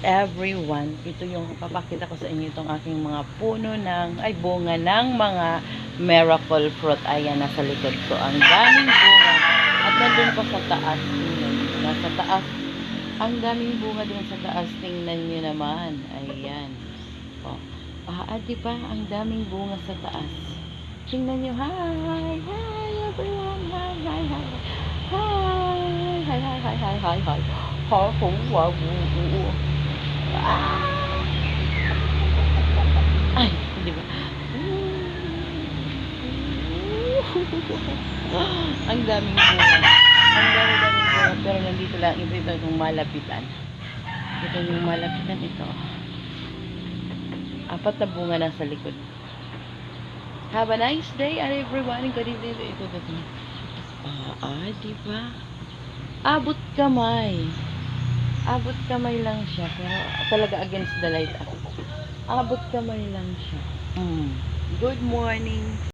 everyone. Ito yung papakita ko sa inyo itong aking mga puno ng, bunga ng mga miracle fruit. Ayan, nasa likod ko. Ang daming bunga. At nandun pa sa taas. Tingnan nyo. Nasa taas. Ang daming bunga dun sa taas. Tingnan nyo naman. Ayan. O. Diba? Ang daming bunga sa taas. Tingnan nyo. Hi! Hi everyone! Hi! Hi! Hi! Hi! Hi! Hi! Hi! Hi! Hi! Hi! Ay, di ba? Ang daming bunga. Ang daming bunga. Pero nandito lang. Ito yung malapitan. Ito yung malapitan ito. 4 na bunga na sa likod. Have a nice day, everyone. Good evening. Ito. Di ba? Abot kamay. Abot kamay lang siya. Pero talaga against the light ako. Abot kamay lang siya. Good morning.